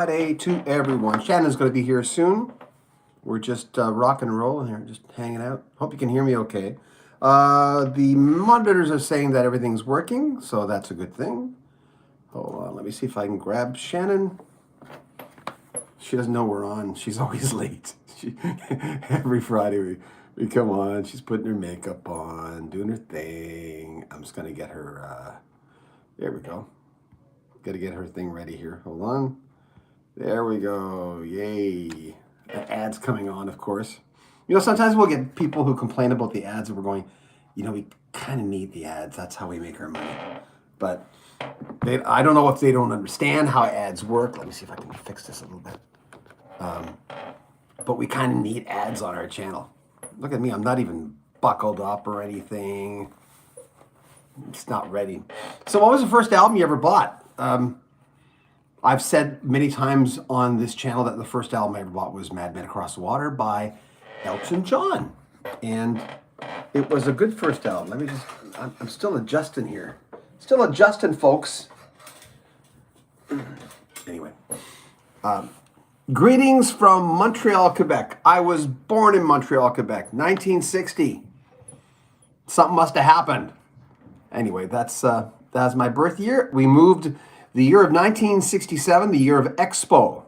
Friday to everyone. Shannon's going to be here soon. We're just rock and rolling here, just hanging out. Hope you can hear me okay. The monitors are saying that everything's working, so that's a good thing. Hold on, let me see if I can grab Shannon. She doesn't know we're on. She's always late. Every Friday we come on. She's putting her makeup on, doing her thing. I'm just going to get her, there we go. Got to get her thing ready here. Hold on. There we go. Yay. The ads coming on, of course. You know, sometimes we'll get people who complain about the ads and we're going, you know, we kind of need the ads. That's how we make our money. But I don't know if they don't understand how ads work. Let me see if I can fix this a little bit. But we kind of need ads on our channel. Look at me. I'm not even buckled up or anything. It's not ready. So what was the first album you ever bought? I've said many times on this channel that the first album I ever bought was Mad Men Across the Water by Elton John. And it was a good first album. Let me just, I'm still adjusting here. Still adjusting, folks. Anyway. Greetings from Montreal, Quebec. I was born in Montreal, Quebec, 1960. Something must have happened. Anyway, that's my birth year. We moved the year of 1967, the year of Expo.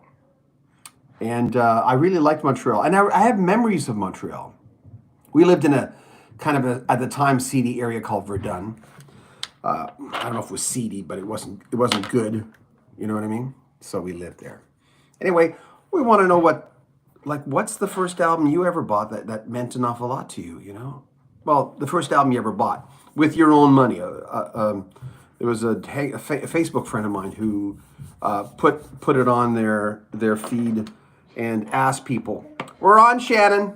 And I really liked Montreal. And I have memories of Montreal. We lived in a kind of a, at the time, seedy area called Verdun. I don't know if it was seedy, but it wasn't good. You know what I mean? So we lived there. Anyway, we want to know what's the first album you ever bought that meant an awful lot to you, you know? Well, the first album you ever bought with your own money. There was a Facebook friend of mine who put it on their feed and asked people. We're on, Shannon.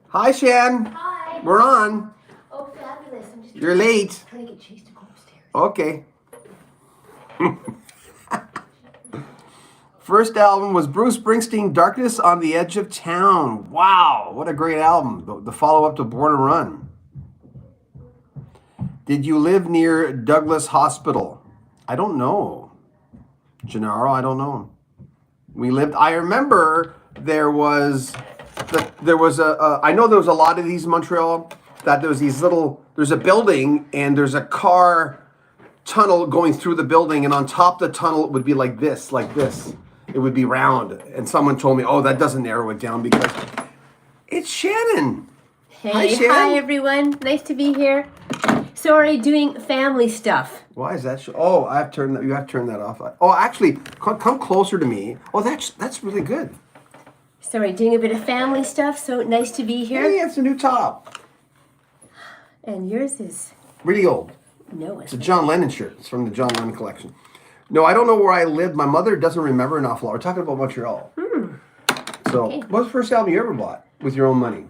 Hi, Shan. Hi. We're on. Oh, fabulous. You're late. Trying to get Chase to go upstairs. Okay. First album was Bruce Springsteen, Darkness on the Edge of Town. Wow, what a great album. The follow-up to Born to Run. Did you live near Douglas Hospital? I don't know. Gennaro, I don't know. I remember there was I know there was a lot of these in Montreal, that there's a building and there's a car tunnel going through the building, and on top of the tunnel it would be like this. It would be round. And someone told me, oh, that doesn't narrow it down because it's Shannon. Hey, hi, Shannon. Hi everyone. Nice to be here. Sorry, doing family stuff. Why is that? Oh, you have to turn that off. Oh, actually, come closer to me. Oh, that's really good. Sorry, doing a bit of family stuff, so nice to be here. Hey, it's a new top. And yours is... Really old. No, it's a John Lennon shirt. It's from the John Lennon collection. No, I don't know where I lived. My mother doesn't remember an awful lot. We're talking about Montreal. So, okay. What was the first album you ever bought with your own money?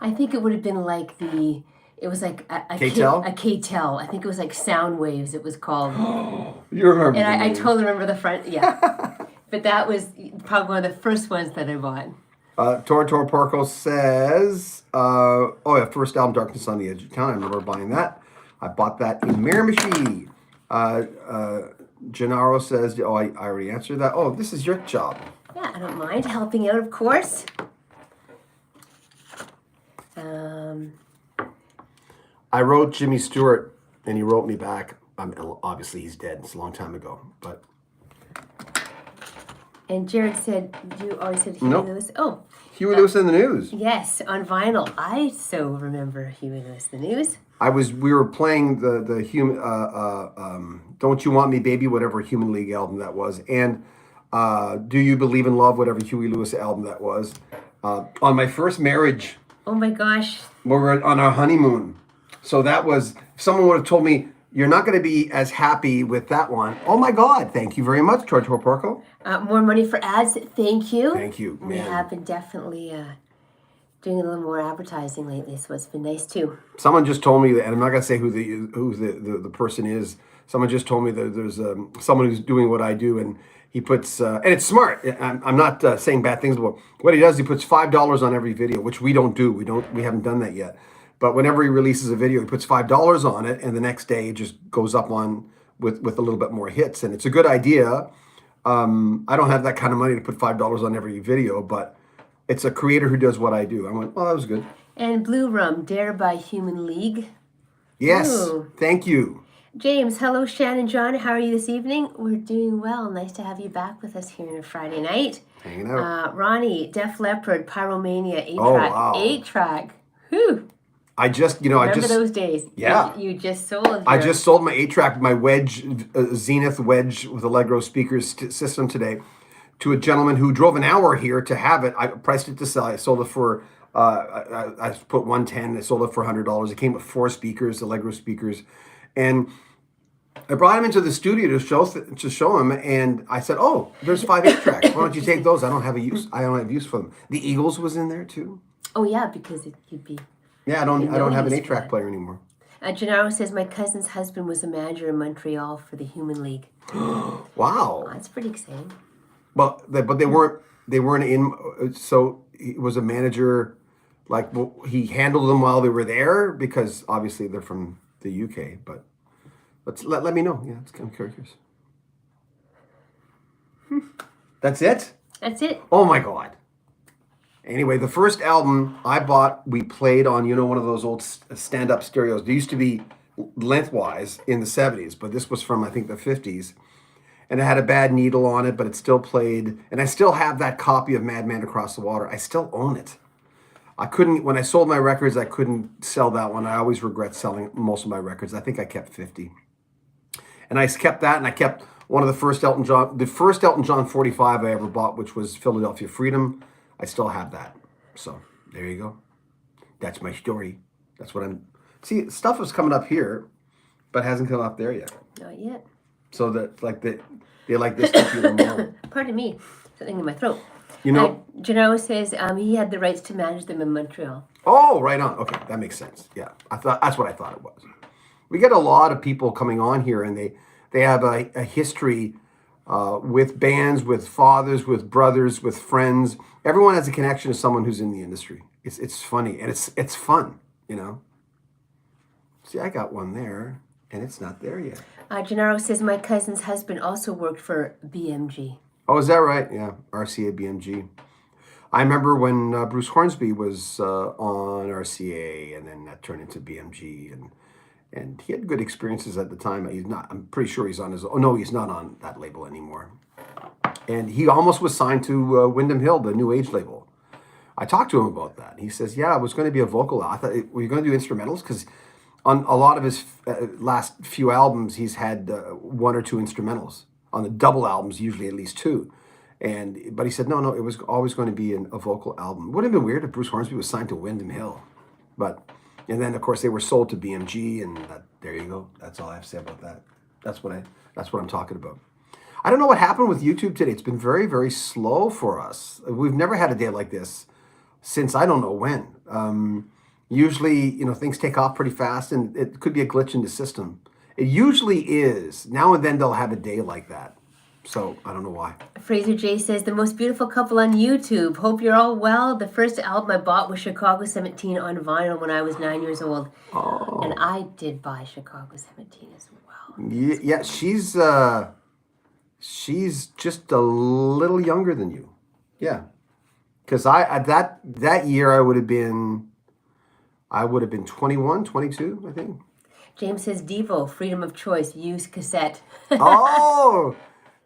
I think it would have been like it was like a K-Tel? A K-Tel. I think it was like Sound Waves, it was called. You remember. And I totally remember the front, yeah. But that was probably one of the first ones that I bought. Tor Porco says, first album, Darkness on the Edge of Town. I remember buying that. I bought that in Miramichi. Gennaro says, I already answered that. Oh, this is your job. Yeah, I don't mind helping out, of course. I wrote Jimmy Stewart, and he wrote me back. Obviously, he's dead. It's a long time ago, but... And Jared said, you always said Huey Lewis. Oh. Huey Lewis in the News. Yes, on vinyl. I so remember Huey Lewis in the News. We were playing the human, Don't You Want Me Baby, whatever Human League album that was, and Do You Believe in Love, whatever Huey Lewis album that was, on my first marriage. Oh my gosh. We were on our honeymoon. So that was, if someone would have told me, you're not going to be as happy with that one. Oh my God, thank you very much, George Porco. More money for ads, thank you. Thank you, man. We have been definitely doing a little more advertising lately, so it's been nice too. Someone just told me that, and I'm not going to say who the person is. Someone just told me that there's someone who's doing what I do, and he puts, and it's smart. I'm not saying bad things about what he does. He puts $5 on every video, which we don't do. We haven't done that yet. But whenever he releases a video, he puts $5 on it, and the next day it just goes up on with a little bit more hits, and it's a good idea. I don't have that kind of money to put $5 on every video, but it's a creator who does what I do. I went, well, that was good. And Blue Rum, Dare by Human League. Yes, Ooh. thank you. James, hello, Shannon, John. How are you this evening? We're doing well. Nice to have you back with us here on a Friday night. Hanging out. Ronnie, Def Leppard, Pyromania, 8-track. Oh, wow. 8-track. Whew. I just, Remember those days? Yeah. You just sold. I just sold my 8-track, my Wedge, Zenith Wedge with Allegro speakers system today to a gentleman who drove an hour here to have it. I priced it to sell. I sold it for, I put 110. I sold it for $100. It came with 4 speakers, Allegro speakers. And I brought him into the studio to show him, and I said, "Oh, there's 5 8-tracks. Why don't you take those? I don't have use for them." The Eagles was in there too. Oh yeah, because you'd be. Yeah, I don't have an 8-track player anymore. Gennaro says my cousin's husband was a manager in Montreal for the Human League. Wow, Oh, that's pretty exciting. but they weren't in. So he was a manager, like he handled them while they were there because obviously they're from the UK, but. Let me know. Yeah, I'm curious. That's it? That's it. Oh my God. Anyway, the first album I bought, we played on, one of those old stand-up stereos. They used to be lengthwise in the 70s, but this was from, I think, the 50s. And it had a bad needle on it, but it still played. And I still have that copy of Madman Across the Water. I still own it. When I sold my records, I couldn't sell that one. I always regret selling most of my records. I think I kept 50. And I kept that, and I kept one of the first Elton John 45 I ever bought, which was Philadelphia Freedom. I still have that. So there you go. That's my story. That's what I'm. See, stuff is coming up here, but hasn't come up there yet. Not yet. So they like this computer more. Pardon me, something in my throat. Gennaro says he had the rights to manage them in Montreal. Oh, right on. Okay, that makes sense. Yeah, that's what I thought it was. We get a lot of people coming on here, and they have a history with bands, with fathers, with brothers, with friends. Everyone has a connection to someone who's in the industry. It's funny, and it's fun, See, I got one there, and it's not there yet. Gennaro says my cousin's husband also worked for BMG. Oh, is that right? Yeah, RCA BMG. I remember when Bruce Hornsby was on RCA, and then that turned into BMG, and he had good experiences at the time. I'm pretty sure he's on his. Oh no, he's not on that label anymore. And he almost was signed to Wyndham Hill, the New Age label. I talked to him about that. He says, "Yeah, it was going to be a vocal. I thought, were you going to do instrumentals? Because on a lot of his last few albums, he's had 1 or 2 instrumentals. On the double albums, usually at least 2. But he said, no, it was always going to be a vocal album. Would have been weird if Bruce Hornsby was signed to Wyndham Hill. And then, of course, they were sold to BMG, and there you go. That's all I have to say about that. That's what I'm talking about. I don't know what happened with YouTube today. It's been very, very slow for us. We've never had a day like this since I don't know when. Usually, things take off pretty fast, and it could be a glitch in the system. It usually is. Now and then they'll have a day like that. So I don't know why. Fraser J says, the most beautiful couple on YouTube. Hope you're all well. The first album I bought was Chicago 17 on vinyl when I was 9 years old. Oh. And I did buy Chicago 17 as well. Yeah, she's just a little younger than you. Yeah. Because at that year I would have been 21, 22, I think. James says, Devo, freedom of choice, used cassette. Oh,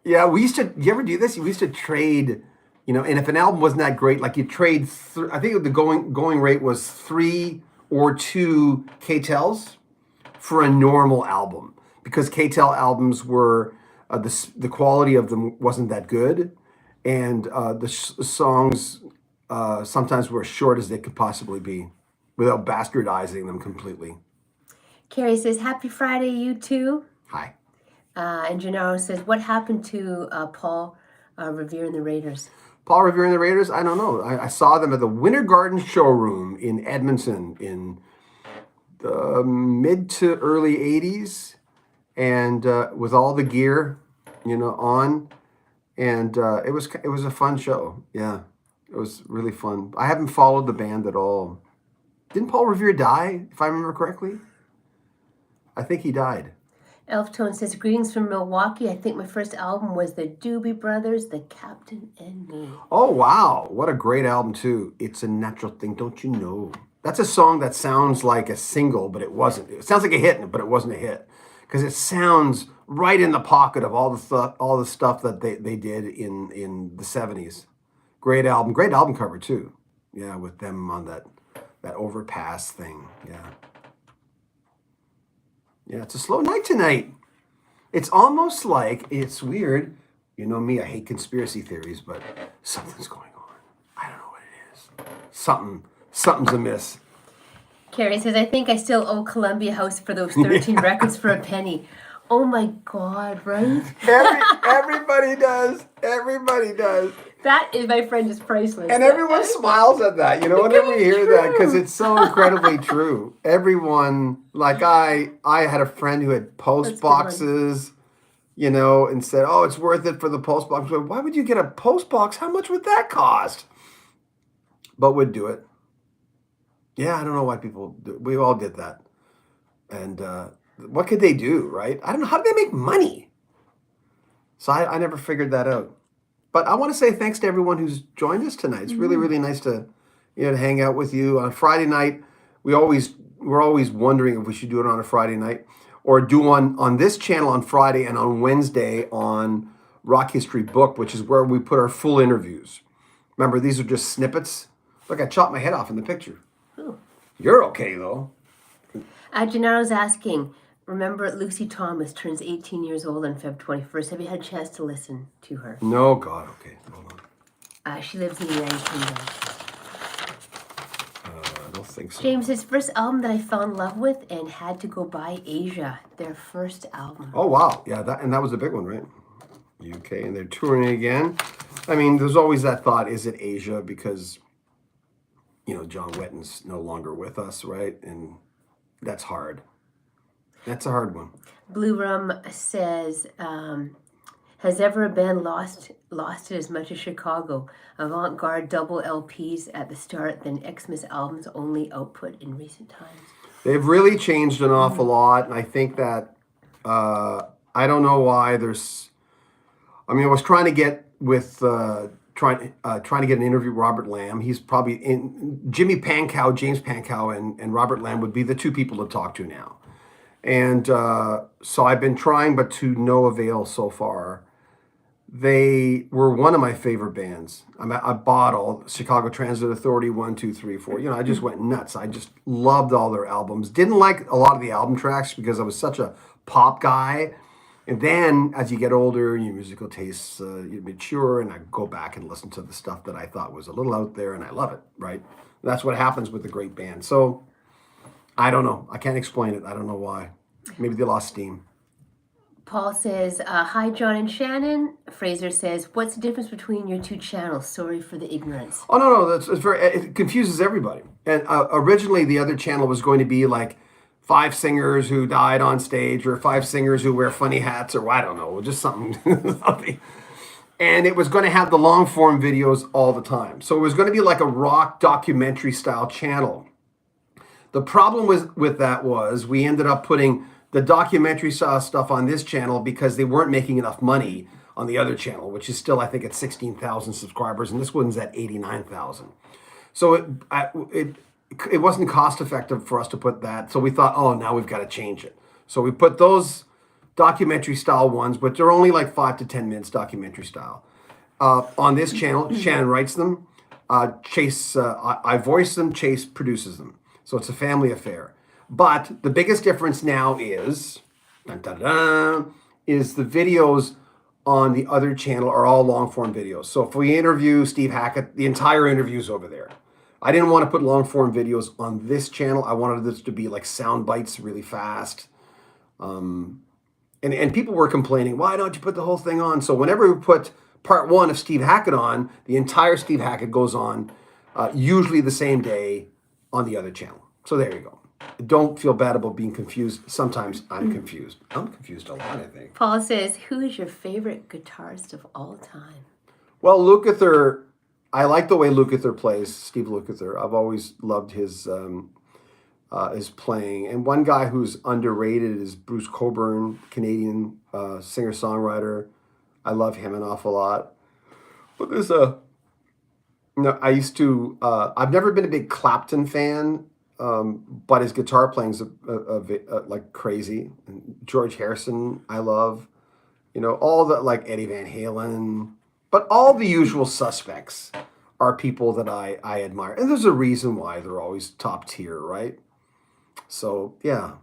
yeah. We used to, you ever do this? We used to trade, and if an album wasn't that great, like you trade, I think the going rate was 3 or 2 K-Tels for a normal album. Because K-Tel albums were, the quality of them wasn't that good. And the songs sometimes were as short as they could possibly be without bastardizing them completely. Carrie says, happy Friday, you two. Hi. And Gennaro says, what happened to Paul Revere and the Raiders? Paul Revere and the Raiders? I don't know. I saw them at the Winter Garden Showroom in Edmonton in the mid to early 80s. And with all the gear, on. And it was a fun show. Yeah, it was really fun. I haven't followed the band at all. Didn't Paul Revere die, if I remember correctly? I think he died. Elf Tone says, greetings from Milwaukee. I think my first album was the Doobie Brothers, The Captain and Me. Oh, wow. What a great album, too. It's a natural thing, don't you know? That's a song that sounds like a single, but it wasn't. It sounds like a hit, but it wasn't a hit. Because it sounds right in the pocket of all the stuff that they did in the 70s. Great album cover, too. Yeah, with them on that overpass thing. Yeah. Yeah, it's a slow night tonight. It's almost like, it's weird. You know me, I hate conspiracy theories, but something's going on. I don't know what it is. Something's amiss. Carrie says, I think I still owe Columbia House for those 13 records for a penny. Oh my God, right? Everybody does. Everybody does. That is, my friend, is priceless. And everyone smiles at that, whenever you hear that, because it's so incredibly true. Everyone, like I had a friend who had post boxes, and said, oh, it's worth it for the post box. But why would you get a post box? How much would that cost? But would do it. Yeah, I don't know why people do. We all did that. And what could they do, right? I don't know. How do they make money? So I never figured that out. But I want to say thanks to everyone who's joined us tonight. It's really, really nice to hang out with you. On Friday night, we're always wondering if we should do it on a Friday night or do one on this channel on Friday and on Wednesday on Rock History Book, which is where we put our full interviews. Remember, these are just snippets. Look, I chopped my head off in the picture. Ooh. You're okay, though. Gennaro's asking, remember Lucy Thomas turns 18 years old on Feb 21st. Have you had a chance to listen to her? No, God, okay. Hold on. She lives in the United Kingdom. I don't think so. James, his first album that I fell in love with and had to go buy Asia, their first album. Oh, wow. Yeah, that was a big one, right? UK, and they're touring again. I mean, there's always that thought, is it Asia? Because, John Wetton's no longer with us, right? And that's hard. That's a hard one. Blue Rum says, has ever a band lost it as much as Chicago? Avant-garde double LPs at the start, then Xmas albums only output in recent times. They've really changed an awful lot, and I think that I don't know why I was trying to get with trying to get an interview with Robert Lamb. He's probably James Pankow, and Robert Lamb would be the two people to talk to now. And so I've been trying, but to no avail so far. They were one of my favorite bands. I bought all Chicago Transit Authority 1, 2, 3, 4. I just went nuts. I just loved all their albums. Didn't like a lot of the album tracks because I was such a pop guy. And then as you get older, your musical tastes you mature, and I go back and listen to the stuff that I thought was a little out there, and I love it, right? That's what happens with a great band. So I don't know. I can't explain it. I don't know why. Maybe they lost steam. Paul says, hi, John and Shannon. Fraser says, what's the difference between your two channels? Sorry for the ignorance. Oh, no. It confuses everybody. And originally the other channel was going to be like 5 singers who died on stage, or 5 singers who wear funny hats, or I don't know, just something. And it was going to have the long form videos all the time. So it was going to be like a rock documentary style channel. The problem with that was we ended up putting the documentary style stuff on this channel because they weren't making enough money on the other channel, which is still, I think, at 16,000 subscribers, and this one's at 89,000. So it wasn't cost effective for us to put that. So we thought, oh, now we've got to change it. So we put those documentary style ones, but they're only like 5 to 10 minutes documentary style. On this channel, Shannon writes them, Chase, I voice them, Chase produces them. So it's a family affair. But the biggest difference now is the videos on the other channel are all long form videos. So if we interview Steve Hackett, the entire interview's over there. I didn't want to put long form videos on this channel. I wanted this to be like sound bites really fast. And people were complaining, why don't you put the whole thing on? So whenever we put part 1 of Steve Hackett on, the entire Steve Hackett goes on, usually the same day on the other channel. So there you go. Don't feel bad about being confused. Sometimes I'm confused. I'm confused a lot, I think. Paul says, who is your favorite guitarist of all time? Well, Lukather, I like the way Lukather plays, Steve Lukather. I've always loved his is playing. And one guy who's underrated is Bruce Cockburn, Canadian singer-songwriter. I love him an awful lot. But there's a, I used to, I've never been a big Clapton fan, but his guitar playing's like crazy. And George Harrison, I love. All the, like Eddie Van Halen, but all the usual suspects are people that I admire. And there's a reason why they're always top tier, right? So, yeah.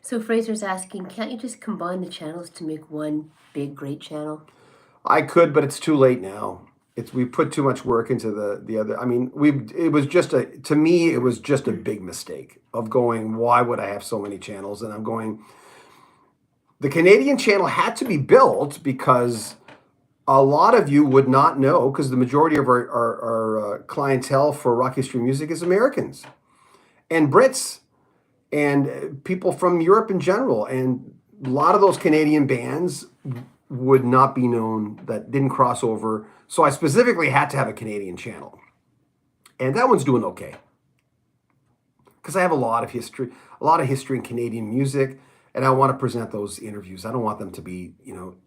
So Fraser's asking, can't you just combine the channels to make one big, great channel? I could, but it's too late now. We put too much work into the other. I mean, it was just to me, it was just a big mistake of going, why would I have so many channels? And I'm going, the Canadian channel had to be built because a lot of you would not know, because the majority of our clientele for rock history music is Americans and Brits and people from Europe in general. And a lot of those Canadian bands would not be known, that didn't cross over. So I specifically had to have a Canadian channel. And that one's doing okay. Because I have a lot of history in Canadian music, and I want to present those interviews. I don't want them to be,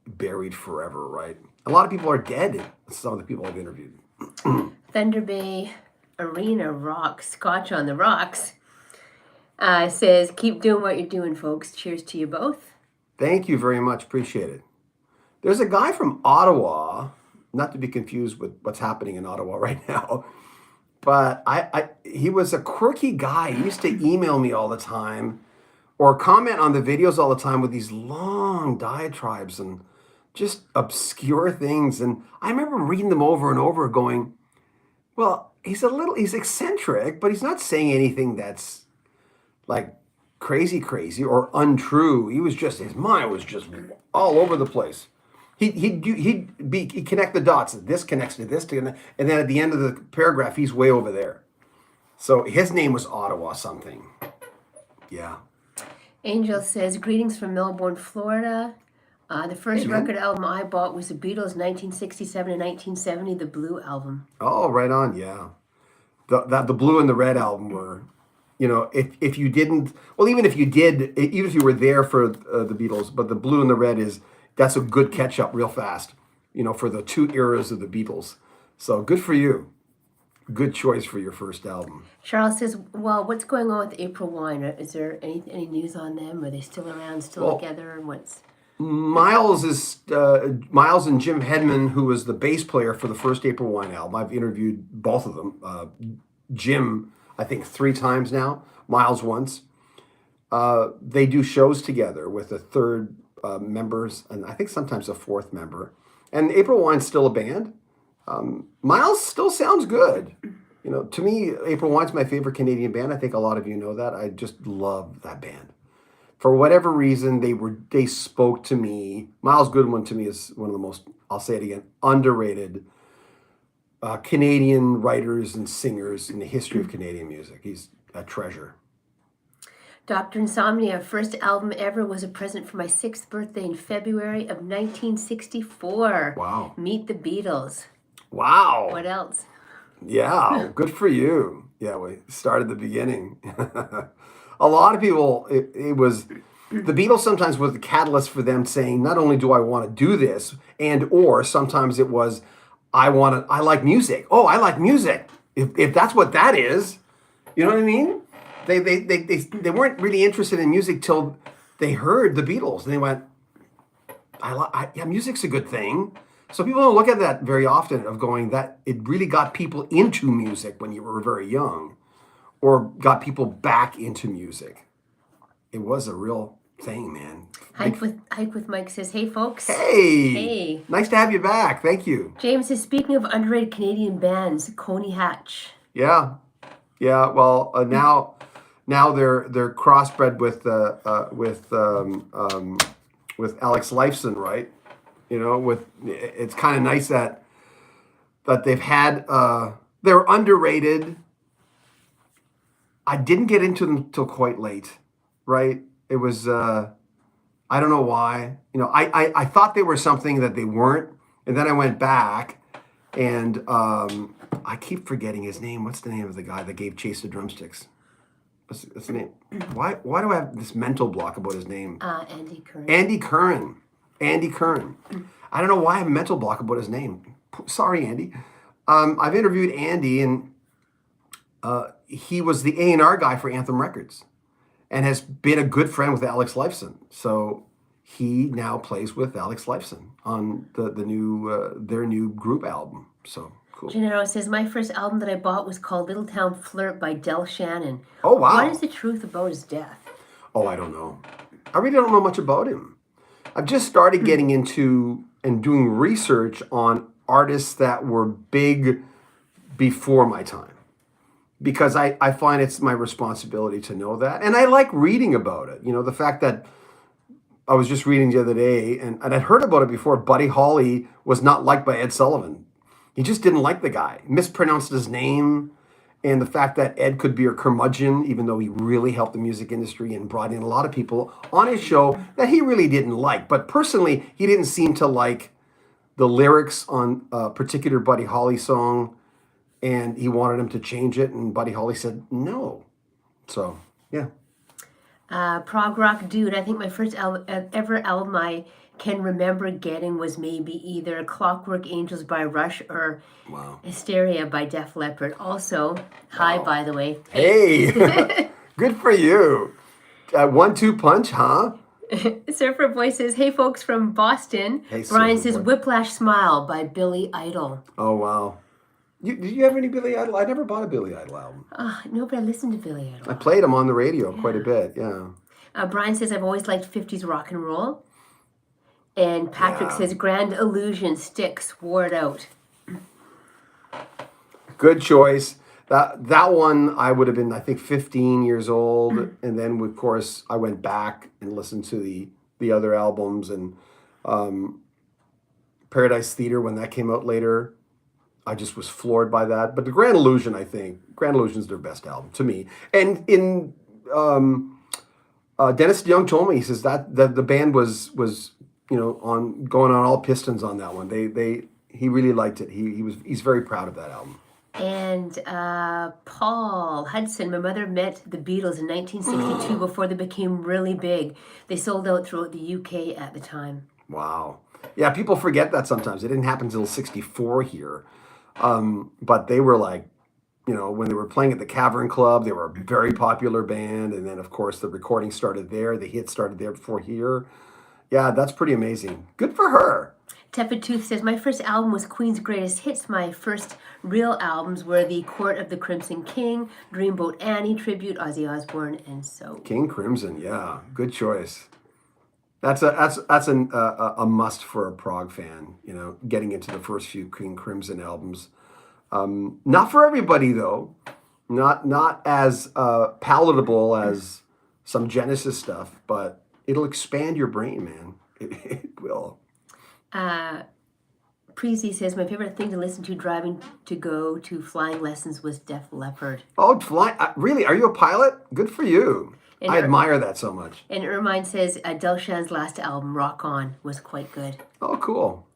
buried forever, right? A lot of people are dead, some of the people I've interviewed. Thunder Bay Arena Rocks, Scotch on the Rocks, says, keep doing what you're doing, folks. Cheers to you both. Thank you very much. Appreciate it. There's a guy from Ottawa, not to be confused with what's happening in Ottawa right now, but he was a quirky guy. He used to email me all the time or comment on the videos all the time with these long diatribes and just obscure things. And I remember reading them over and over going, well, he's eccentric, but he's not saying anything that's like crazy or untrue. His mind was just all over the place. He'd connect the dots. This connects to this, and then at the end of the paragraph, he's way over there. So his name was Ottawa something. Yeah. Angel says, greetings from Melbourne, Florida. The first record album I bought was the Beatles' 1967 and 1970, the Blue album. Oh, right on, yeah. The Blue and the Red album were, if you didn't, well, even if you did, even if you were there for the Beatles, but the Blue and the Red that's a good catch up real fast, for the two eras of the Beatles. So good for you. Good choice for your first album. Charles says, well, what's going on with April Wine? Is there any news on them? Are they still around, together? And what's... Miles and Jim Hedman, who was the bass player for the first April Wine album. I've interviewed both of them. Jim, I think 3 times now. Miles once. They do shows together with a third members, and I think sometimes a fourth member. And April Wine's still a band. Miles still sounds good. To me, April Wine's my favorite Canadian band. I think a lot of you know that. I just love that band. For whatever reason, they spoke to me. Miles Goodwin to me is one of the most, I'll say it again, underrated Canadian writers and singers in the history of Canadian music. He's a treasure. Dr. Insomnia, first album ever was a present for my 6th birthday in February of 1964. Wow. Meet the Beatles. Wow. What else? Yeah, good for you. Yeah, we started the beginning. A lot of people, it was, the Beatles sometimes was the catalyst for them saying, not only do I want to do this, or sometimes it was, I like music. Oh, I like music. If that's what that is, you know what I mean? They weren't really interested in music till they heard the Beatles, and they went, yeah, music's a good thing. So people don't look at that very often, of going that it really got people into music when you were very young, or got people back into music. It was a real thing, man. Hike with Mike says, hey folks. Hey. Nice to have you back. Thank you. James says, speaking of underrated Canadian bands, Coney Hatch. Yeah. Well, now they're crossbred with Alex Lifeson, right? It's kind of nice that they've had they're underrated. I didn't get into them till quite late, right? It was I don't know why. I thought they were something that they weren't, and then I went back, and I keep forgetting his name. What's the name of the guy that gave Chase the Drumsticks? what's his name? Why do I have this mental block about his name? Andy Curran. Andy Curran. Andy Curran. I don't know why I have a mental block about his name. Sorry, Andy. I've interviewed Andy, and he was the A&R guy for Anthem Records and has been a good friend with Alex Lifeson. So he now plays with Alex Lifeson on the new their new group album. So cool. Gennaro says, my first album that I bought was called Little Town Flirt by Del Shannon. Oh, wow. What is the truth about his death? Oh, I don't know. I really don't know much about him. I've just started getting into and doing research on artists that were big before my time, because I find it's my responsibility to know that. And I like reading about it. You know, the fact that I was just reading the other day, and I'd heard about it before, Buddy Holly was not liked by Ed Sullivan. He just didn't like the guy, mispronounced his name. And the fact that Ed could be a curmudgeon, even though he really helped the music industry and brought in a lot of people on his show that he really didn't like. But personally, he didn't seem to like the lyrics on a particular Buddy Holly song, and he wanted him to change it, and Buddy Holly said no. So, yeah. Prog rock dude, I think my first ever album I can remember getting was maybe either Clockwork Angels by Rush or Hysteria by Def Leppard. Also, hi, by the way. Hey, good for you. 1-2 punch, huh? Surfer Boy says, hey, folks from Boston. Hey, Brian Surfer says, Boy. Whiplash Smile by Billy Idol. Oh, wow. Did you have any Billy Idol? I never bought a Billy Idol album. No, but I listened to Billy Idol. I played him on the radio quite a bit, yeah. Brian says, I've always liked 50s rock and roll. And Patrick says, Grand Illusion, Styx, wore it out. Good choice. That one, I would have been, I think, 15 years old. And then, of course, I went back and listened to the other albums. And Paradise Theater, when that came out later, I just was floored by that. But the Grand Illusion, I think, Grand Illusion's their best album to me. And in Dennis DeYoung told me, he says that the band was going on all pistons on that one. He really liked it. He's very proud of that album. And Paul Hudson, my mother met the Beatles in 1962 before they became really big. They sold out throughout the UK at the time. Wow. Yeah, people forget that sometimes. It didn't happen until 64 here. But they were like, when they were playing at the Cavern Club, they were a very popular band. And then, of course, the recording started there. The hit started there before here. Yeah, that's pretty amazing. Good for her. Tepid Tooth says, my first album was Queen's Greatest Hits. My first real albums were The Court of the Crimson King, Dreamboat Annie, Tribute, Ozzy Osbourne, and so. King Crimson, yeah. Good choice. That's a must for a prog fan, getting into the first few King Crimson albums. Not for everybody, though. Not as palatable as some Genesis stuff, but it'll expand your brain, man. It will. Preezy says, my favorite thing to listen to driving to go to flying lessons was Def Leppard. Oh, flying? Really? Are you a pilot? Good for you. And I admire that so much. And Ermine says, Del Shan's last album, Rock On, was quite good. Oh, cool.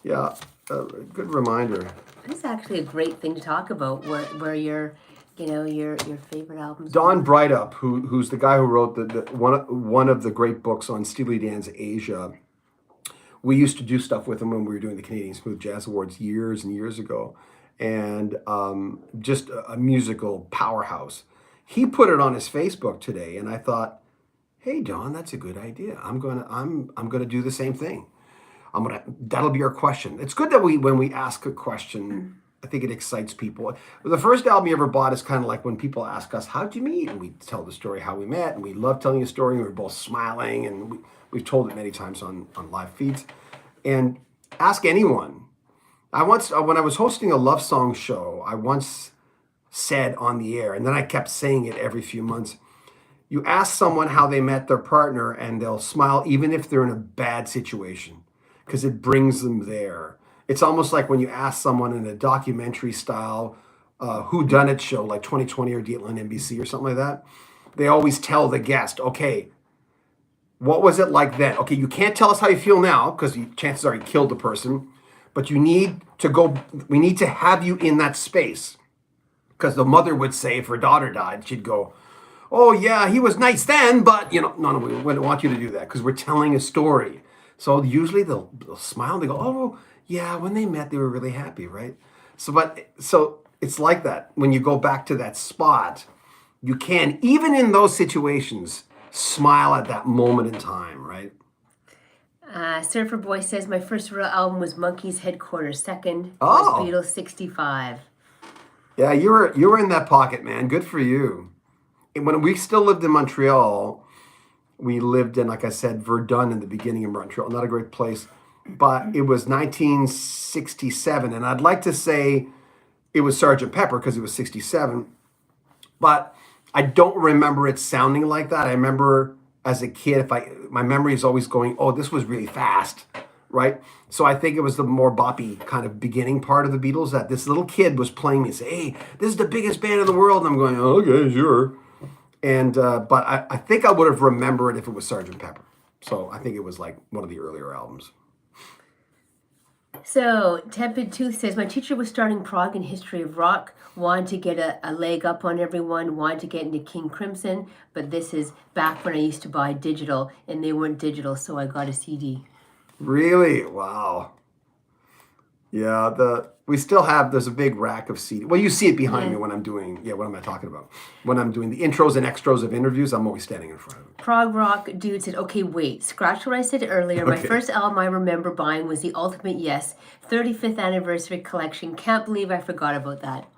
Yeah, good reminder. This is actually a great thing to talk about, where your favorite albums. Don Breithaupt, who's the guy who wrote one of the great books on Steely Dan's Asia. We used to do stuff with him when we were doing the Canadian Smooth Jazz Awards years and years ago, and just a musical powerhouse. He put it on his Facebook today, and I thought, "Hey, Don, that's a good idea. I'm gonna do the same thing. That'll be our question. It's good that when we ask a question, I think it excites people. The first album you ever bought is kind of like when people ask us, how'd you meet? And we tell the story how we met, and we love telling a story, and we're both smiling, and we've told it many times on live feeds. And ask anyone. When I was hosting a love song show, I once said on the air, and then I kept saying it every few months, you ask someone how they met their partner, and they'll smile even if they're in a bad situation, because it brings them there. It's almost like when you ask someone in a documentary style whodunit show like 2020 or Dateline NBC or something like that. They always tell the guest, okay, what was it like then? Okay, you can't tell us how you feel now because chances are you killed the person, but we need to have you in that space. Because the mother would say if her daughter died, she'd go, oh yeah, he was nice then, but no, we don't want you to do that because we're telling a story. So usually they'll smile and they go, oh yeah, when they met they were really happy, right? So it's like that. When you go back to that spot, you can, even in those situations, smile at that moment in time, right? Surfer Boy says, my first real album was Monkeys Headquarters. Second was Oh, Beatles 65. yeah, you were in that pocket, man. Good for you. And when we still lived in Montreal, we lived in, like I said, Verdun in the beginning of Montreal. Not a great place, but it was 1967, and I'd like to say it was Sergeant Pepper because it was 67, but I don't remember it sounding like that. I remember as a kid, my memory is always going, oh, this was really fast, right? So I think it was the more boppy kind of beginning part of the Beatles that this little kid was playing me and say, hey, this is the biggest band in the world. And I'm going, oh, okay, sure. And but I think I would have remembered if it was Sergeant Pepper. So I think it was like one of the earlier albums. So, Tepid Tooth says, my teacher was starting prog in history of rock, wanted to get a leg up on everyone, wanted to get into King Crimson, but this is back when I used to buy digital, and they weren't digital, so I got a CD. Really? Wow. Yeah, we still have, there's a big rack of CD. Well, you see it behind me when I'm doing, what am I talking about? When I'm doing the intros and extras of interviews, I'm always standing in front of it. Prog Rock Dude said, okay, wait, scratch what I said earlier. My first album I remember buying was the Ultimate Yes 35th Anniversary Collection. Can't believe I forgot about that.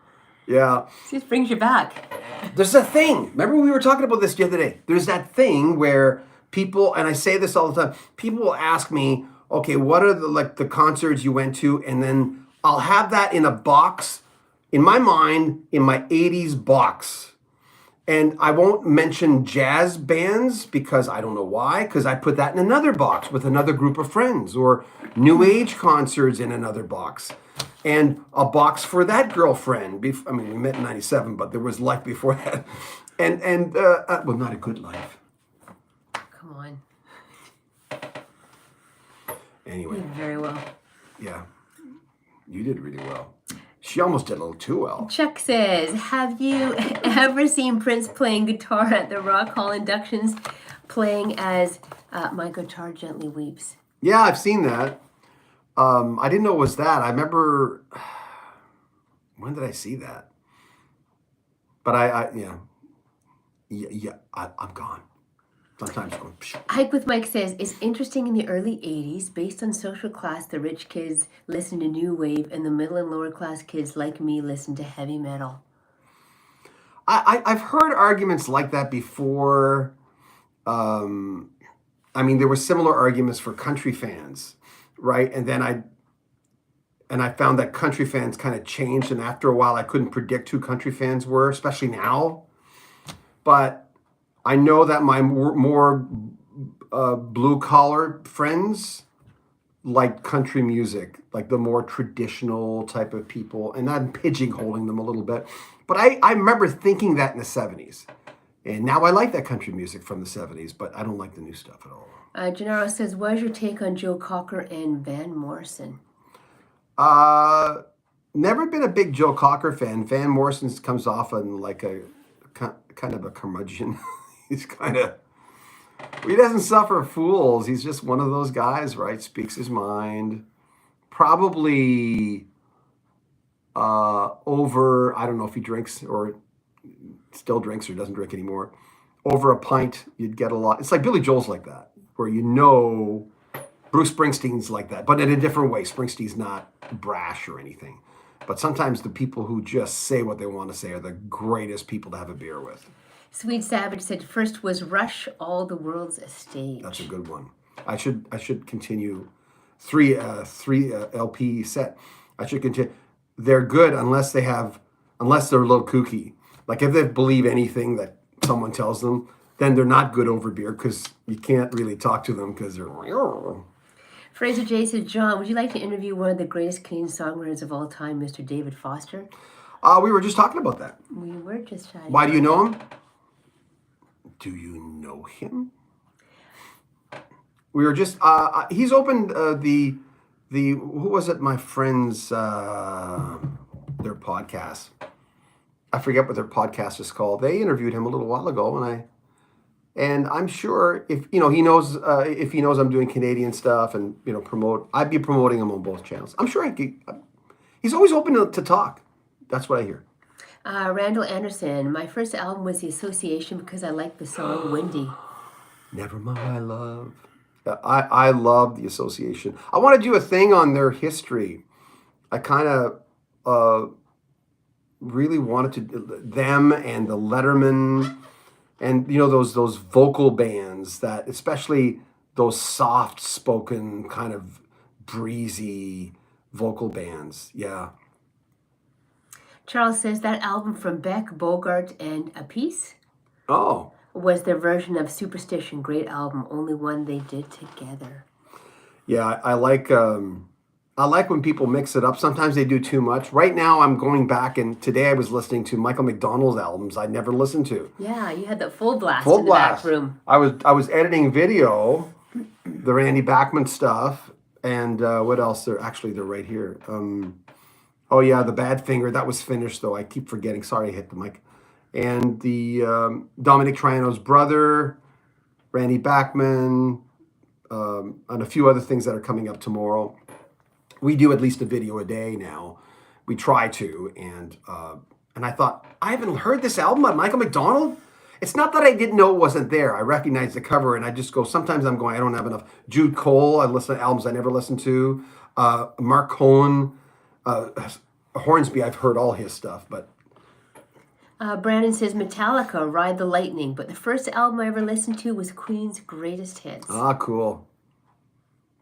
Yeah. This brings you back. There's a thing. Remember we were talking about this the other day. There's that thing where people, and I say this all the time, people will ask me, okay, what are the concerts you went to? And then I'll have that in a box, in my mind, in my 80s box. And I won't mention jazz bands because I don't know why, because I put that in another box with another group of friends, or new age concerts in another box. And a box for that girlfriend. I mean, we met in 97, but there was life before that. And well, not a good life. Come on. Anyway. You did very well. Yeah. You did really well. She almost did a little too well. Chuck says, have you ever seen Prince playing guitar at the Rock Hall inductions, playing as My Guitar Gently Weeps? Yeah, I've seen that. I didn't know it was that. I remember, when did I see that? But I'm gone. Sometimes going. Hike with Mike says, it's interesting in the early 80s, based on social class, the rich kids listened to new wave, and the middle and lower class kids like me listened to heavy metal. I've heard arguments like that before. I mean, there were similar arguments for country fans, right? And then I found that country fans kind of changed, and after a while, I couldn't predict who country fans were, especially now. But I know that my more blue-collar friends like country music, like the more traditional type of people, and I'm pigeonholing them a little bit. But I remember thinking that in the 70s. And now I like that country music from the 70s, but I don't like the new stuff at all. Gennaro says, what is your take on Joe Cocker and Van Morrison? Never been a big Joe Cocker fan. Van Morrison comes off on like a kind of a curmudgeon. He's he doesn't suffer fools. He's just one of those guys, right? Speaks his mind. Probably over, I don't know if he drinks or still drinks or doesn't drink anymore. Over a pint, you'd get a lot. It's like Billy Joel's like that, where Bruce Springsteen's like that, but in a different way. Springsteen's not brash or anything. But sometimes the people who just say what they want to say are the greatest people to have a beer with. Sweet Savage said, first was Rush, All the World's a Stage. That's a good one. I should continue three LP set. I should continue. They're good unless they're a little kooky. Like if they believe anything that someone tells them, then they're not good over beer because you can't really talk to them because they're. Fraser J says, John, would you like to interview one of the greatest Canadian songwriters of all time, Mr. David Foster? We were just talking about that. We were just chatting. Why do you know him? Do you know him? We were just. He's opened the who was it? My friends, their podcast. I forget what their podcast is called. They interviewed him a little while ago, and I'm sure if he knows if he knows I'm doing Canadian stuff and I'd be promoting him on both channels. I'm sure he's always open to talk. That's what I hear. Randall Anderson, my first album was The Association because I liked the song Windy. Never my love. I love The Association. I want to do a thing on their history. I kind of really wanted to them and the Letterman and those vocal bands that, especially those soft spoken kind of breezy vocal bands. Yeah. Charles says that album from Beck, Bogart, and Appice Oh. was their version of Superstition. Great album, only one they did together. Yeah, I like when people mix it up. Sometimes they do too much. Right now, I'm going back, and today I was listening to Michael McDonald's albums I'd never listened to. Yeah, you had that full blast Full in the blast. back room. I was editing video, the Randy Bachman stuff, and what else? They're right here. Oh yeah, the Badfinger, that was finished though. I keep forgetting. Sorry, I hit the mic. And the Dominic Triano's brother, Randy Bachman, and a few other things that are coming up tomorrow. We do at least a video a day now. We try to, and I thought, I haven't heard this album by Michael McDonald. It's not that I didn't know it wasn't there. I recognized the cover, and I just go, sometimes I'm going, I don't have enough. Jude Cole, I listen to albums I never listened to. Mark Cohen, Hornsby, I've heard all his stuff, but... Brandon says Metallica, Ride the Lightning, but the first album I ever listened to was Queen's Greatest Hits. Ah, cool.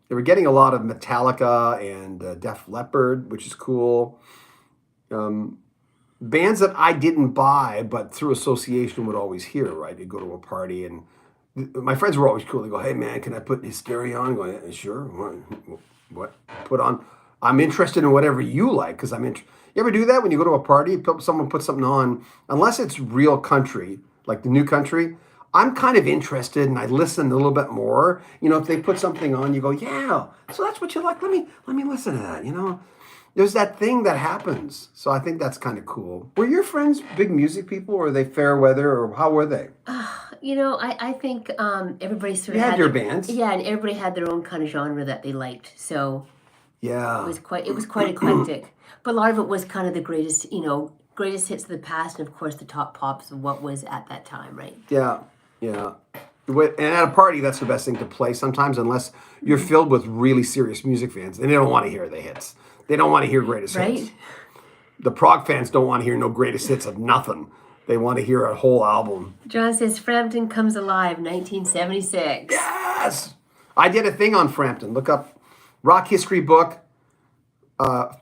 They were getting a lot of Metallica and Def Leppard, which is cool. Bands that I didn't buy, but through association would always hear, right? They'd go to a party, and my friends were always cool. They go, hey, man, can I put Hysteria on? I go, yeah, sure. What? Put on. I'm interested in whatever you like, because You ever do that when you go to a party, someone puts something on, unless it's real country, like the New Country, I'm kind of interested and I listen a little bit more. If they put something on, you go, yeah, so that's what you like. Let me listen to that, There's that thing that happens. So I think that's kind of cool. Were your friends big music people, or were they fair weather, or how were they? I think everybody sort You of had your bands. Yeah, and everybody had their own kind of genre that they liked. So yeah, it was quite eclectic. But a lot of it was kind of the greatest hits of the past, and of course the top pops of what was at that time, right? Yeah. And at a party, that's the best thing to play sometimes, unless you're filled with really serious music fans, and they don't want to hear the hits. They don't want to hear greatest hits. Right. The prog fans don't want to hear no greatest hits of nothing. They want to hear a whole album. John says Frampton Comes Alive, 1976. Yes! I did a thing on Frampton. Look up Rock History Book.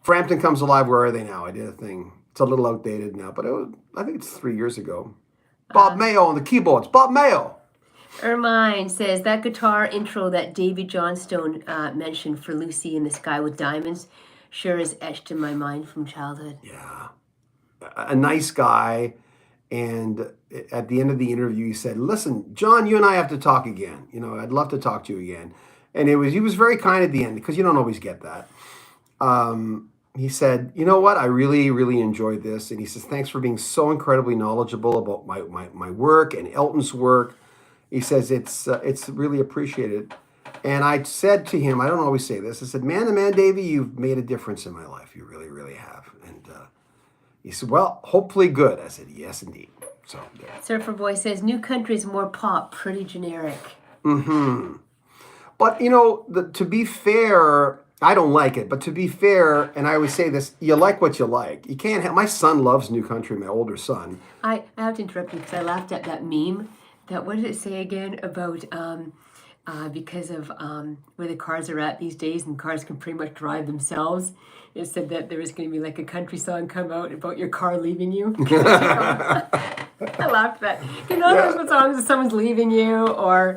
Frampton Comes Alive, where are they now? I did a thing. It's a little outdated now, but I think it's 3 years ago. Bob Mayo on the keyboards. Bob Mayo! Ermine says that guitar intro that Davy Johnstone mentioned for Lucy in the Sky with Diamonds sure is etched in my mind from childhood. Yeah. A nice guy. And at the end of the interview, he said, listen, John, you and I have to talk again. I'd love to talk to you again. And he was very kind at the end, because you don't always get that. He said, you know what? I really, really enjoyed this. And he says, thanks for being so incredibly knowledgeable about my work and Elton's work. He says, it's really appreciated. And I said to him, I don't always say this, I said, man to man, Davey, you've made a difference in my life. You really, really have. And he said, well, hopefully good. I said, yes, indeed. So there. Surfer Boy says, New Country is more pop, pretty generic. Mm-hmm. But, to be fair, I don't like it. But to be fair, and I always say this, you like what you like. You can't have, my son loves New Country, my older son. I have to interrupt you because I laughed at that meme. What did it say again about because of where the cars are at these days, and cars can pretty much drive themselves? It said that there was going to be like a country song come out about your car leaving you. I laughed at that. There's what songs if someone's leaving you, or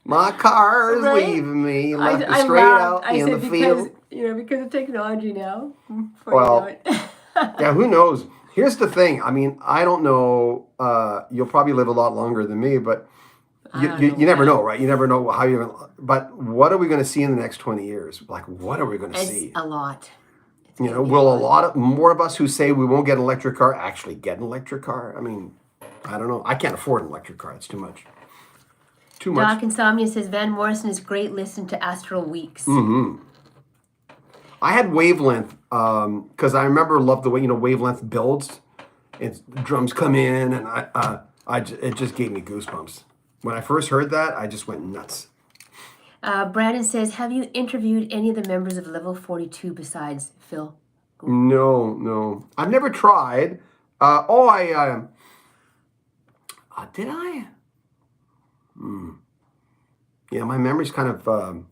my car is right? leaving me. You left me I straight laughed. out in the field. Because of technology now. Well, yeah, who knows? Here's the thing. I mean, I don't know. You'll probably live a lot longer than me, but you never know, right? You never know how you're going to. But what are we going to see in the next 20 years? Like, what are we going to see? A lot. You know, will more of us who say we won't get an electric car actually get an electric car? I mean, I don't know. I can't afford an electric car. It's too much. Too much. Doc Insomnia says Van Morrison is great. Listen to Astral Weeks. I had Wavelength because I remember loved the way Wavelength builds. It's drums come in, and it just gave me goosebumps. When I first heard that, I just went nuts. Brandon says, have you interviewed any of the members of Level 42 besides Phil? No. I've never tried. Did I? Yeah, my memory's kind of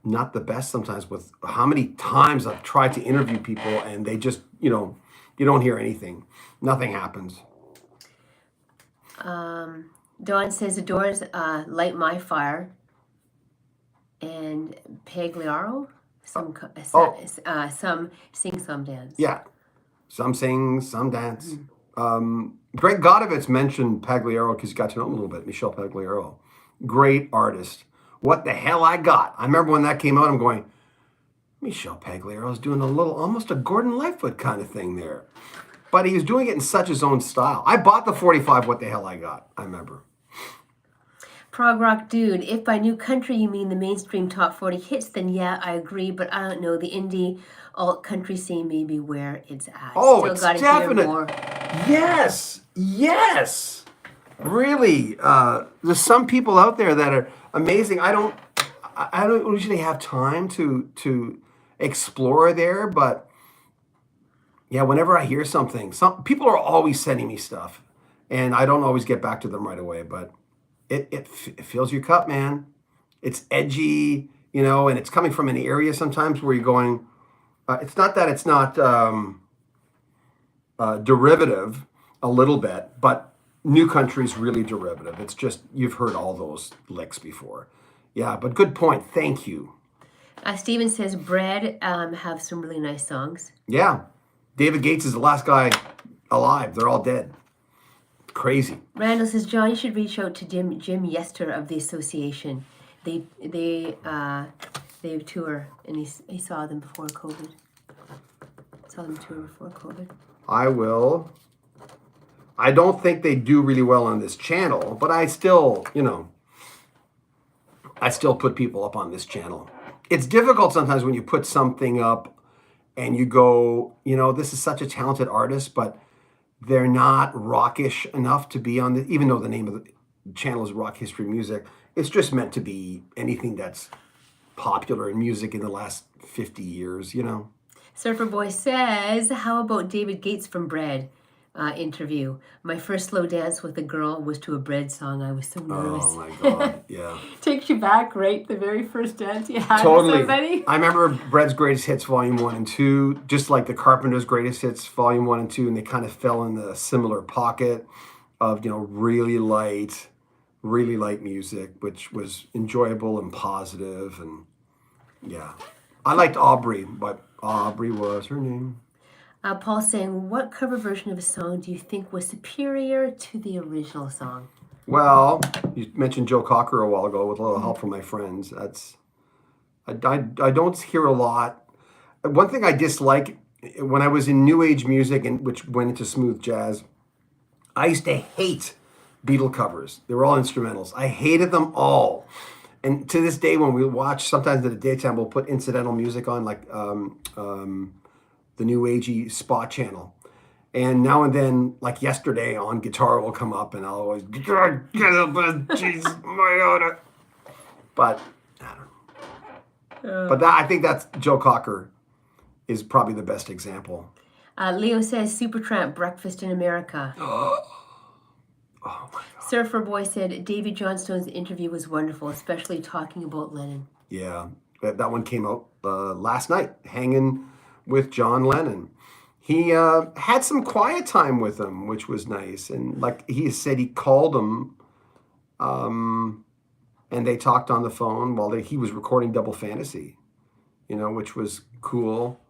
not the best sometimes with how many times I've tried to interview people and they just, you don't hear anything. Nothing happens. Dawn says the Doors, Light My Fire, and Pagliaro, some sing, some dance. Yeah, some sing, some dance. Greg Godovitz mentioned Pagliaro because he got to know him a little bit. Michel Pagliaro, great artist. What the hell I got? I remember when that came out, I'm going, Michel Pagliaro's doing almost a Gordon Lightfoot kind of thing there. But he was doing it in such his own style. I bought the 45 What the Hell I Got, I remember. Prog Rock Dude, if by new country you mean the mainstream top 40 hits, then yeah, I agree, but I don't know. The indie alt country scene may be where it's at. Oh, Still it's gotta definite. Hear more. Yes. Really, there's some people out there that are amazing. I don't usually have time to explore there, but yeah, whenever I hear something, some people are always sending me stuff, and I don't always get back to them right away, but it fills your cup, man. It's edgy, and it's coming from an area sometimes where you're going, it's not that it's not derivative a little bit, but new country's really derivative. It's just, you've heard all those licks before. Yeah, but good point. Thank you. Steven says Bread have some really nice songs. Yeah. David Gates is the last guy alive. They're all dead. Crazy. Randall says, John, you should reach out to Jim Yester of the association. They tour, and he saw them before COVID. I will. I don't think they do really well on this channel, but I still, I still put people up on this channel. It's difficult sometimes when you put something up and you go, this is such a talented artist, but they're not rockish enough to be on the, even though the name of the channel is Rock History Music. It's just meant to be anything that's popular in music in the last 50 years, Surfer Boy says, how about David Gates from Bread interview? My first slow dance with a girl was to a Bread song. I was so nervous. Oh my God, yeah. Takes you back, right? The very first dance you had Totally. with somebody. I remember Bread's Greatest Hits Volume 1 and 2, just like the Carpenters' Greatest Hits Volume 1 and 2, and they kind of fell in the similar pocket of, really light music, which was enjoyable and positive, and yeah. I liked Aubrey, but Aubrey was her name. Paul saying, what cover version of a song do you think was superior to the original song? Well, you mentioned Joe Cocker a while ago with a little help from my friends. I don't hear a lot. One thing I dislike, when I was in New Age music, and which went into smooth jazz, I used to hate Beatle covers. They were all instrumentals. I hated them all. And to this day, when we watch, sometimes in the daytime, we'll put incidental music on, like the New Agey spot channel. And now and then, like yesterday, on guitar will come up, and I'll always, Jesus, my God. But I don't know. But I think that's Joe Cocker is probably the best example. Leo says Supertramp, Breakfast in America. Oh my God. Surfer Boy said Davy Johnstone's interview was wonderful, especially talking about Lennon. Yeah, that one came out last night, hanging with John Lennon. He had some quiet time with him, which was nice. And like he said, he called him and they talked on the phone while he was recording Double Fantasy, which was cool.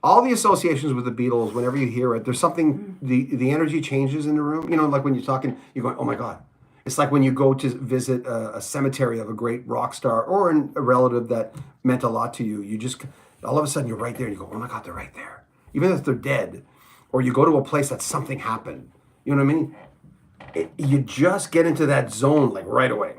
All the associations with the Beatles, whenever you hear it, there's something, the energy changes in the room. Like when you're talking, you're going, oh my God. It's like when you go to visit a cemetery of a great rock star or a relative that meant a lot to you. All of a sudden, you're right there, and you go, "Oh my God, they're right there." Even if they're dead, or you go to a place that something happened. You know what I mean? You just get into that zone like right away.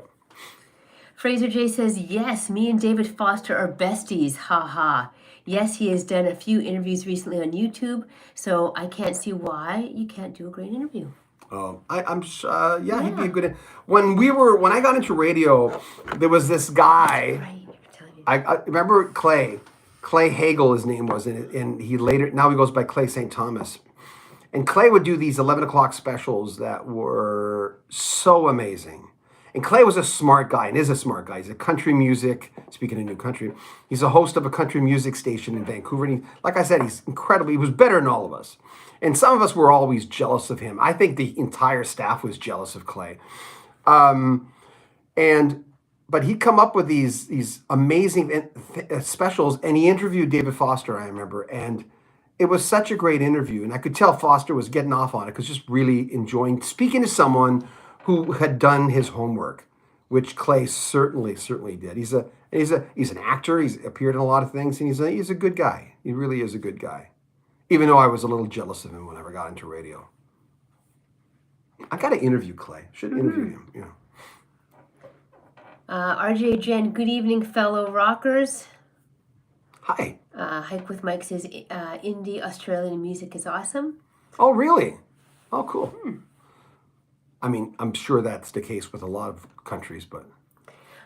Fraser J says, yes, me and David Foster are besties. Ha ha. Yes, he has done a few interviews recently on YouTube, so I can't see why you can't do a great interview. Yeah, he'd be a good. When I got into radio, there was this guy. Right, you're telling me. I remember Clay Hagel, his name was, and he later, now he goes by Clay St. Thomas. And Clay would do these 11 o'clock specials that were so amazing. And Clay was a smart guy and is a smart guy. He's a country music, speaking of new country, he's a host of a country music station in Vancouver. And like I said, he's incredible. He was better than all of us. And some of us were always jealous of him. I think the entire staff was jealous of Clay. But he'd come up with these amazing specials, and he interviewed David Foster, I remember. And it was such a great interview. And I could tell Foster was getting off on it because just really enjoying speaking to someone who had done his homework, which Clay certainly did. He's an actor. He's appeared in a lot of things, and he's a good guy. He really is a good guy. Even though I was a little jealous of him when I got into radio. I got to interview Clay. Should interview him. Yeah. RJ Jen, good evening, fellow rockers. Hi. Hike with Mike says indie Australian music is awesome. Oh, really? Oh, cool. I mean, I'm sure that's the case with a lot of countries, but...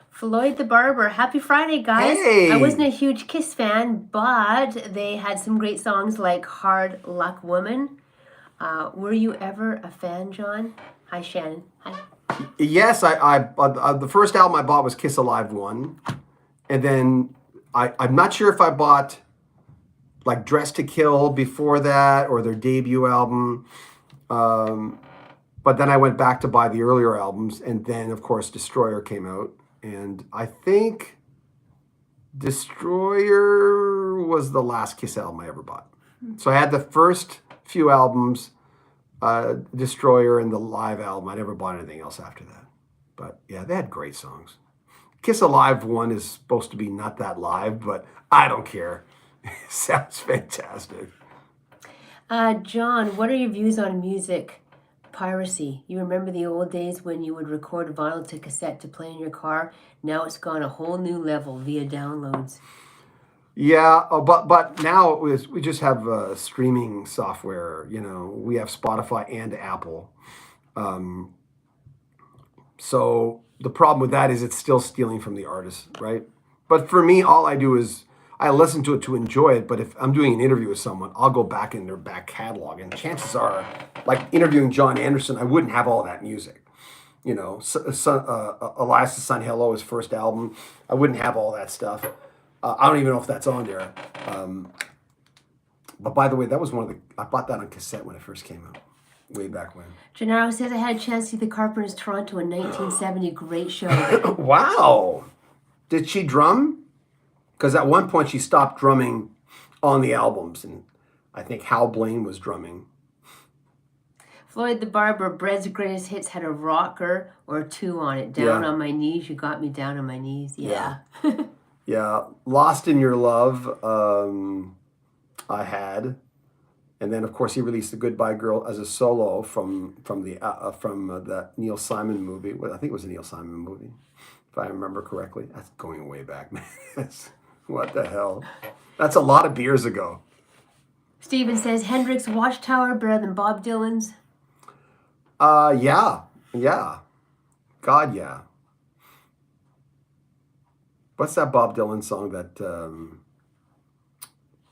Floyd the Barber, happy Friday, guys. Hey! I wasn't a huge Kiss fan, but they had some great songs like Hard Luck Woman. Were you ever a fan, John? Hi, Shannon. Hi. Yes, I the first album I bought was Kiss Alive 1. And then I'm not sure if I bought like Dress to Kill before that or their debut album. But then I went back to buy the earlier albums. And then, of course, Destroyer came out. And I think Destroyer was the last Kiss album I ever bought. So I had the first few albums, Destroyer and the live album. I never bought anything else after that. But yeah, they had great songs. Kiss Alive 1 is supposed to be not that live, but I don't care. It sounds fantastic. John, what are your views on music piracy? You remember the old days when you would record vinyl to cassette to play in your car? Now it's gone a whole new level via downloads. Yeah, but now we just have streaming software. You know, we have Spotify and Apple. So the problem with that is it's still stealing from the artist, right? But for me, all I do is I listen to it to enjoy it. But if I'm doing an interview with someone, I'll go back in their back catalog. And chances are, like interviewing John Anderson, I wouldn't have all that music. You know, Elias' Son Hello, his first album, I wouldn't have all that stuff. I don't even know if that's on there. But by the way, that was I bought that on cassette when it first came out, way back when. Gennaro says, I had a chance to see the Carpenters Toronto in 1970. Great show. Wow. Did she drum? Because at one point she stopped drumming on the albums, and I think Hal Blaine was drumming. Floyd the Barber, Bread's Greatest Hits had a rocker or two on it. Down on My Knees, You Got Me Down on My Knees. Yeah. Yeah, Lost in Your Love, I had, and then of course he released The Goodbye Girl as a solo from the Neil Simon movie. Well, I think it was a Neil Simon movie, if I remember correctly. That's going way back, man. What the hell? That's a lot of beers ago. Steven says Hendrix Watchtower better than Bob Dylan's. Yeah, God, yeah. What's that Bob Dylan song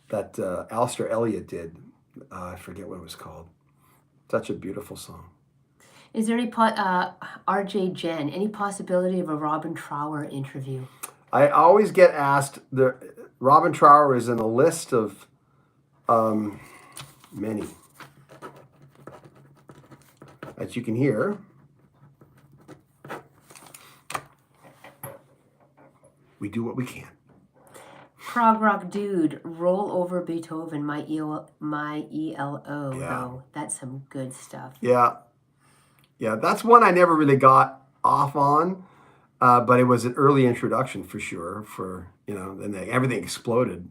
that Alistair Elliott did? I forget what it was called. Such a beautiful song. Is there any RJ Jen, any possibility of a Robin Trower interview? I always get asked. Robin Trower is in a list of many, as you can hear. We do what we can. Prog Rock Dude, Roll Over Beethoven, my ELO, though. That's some good stuff. Yeah, that's one I never really got off on, but it was an early introduction for sure. And then everything exploded.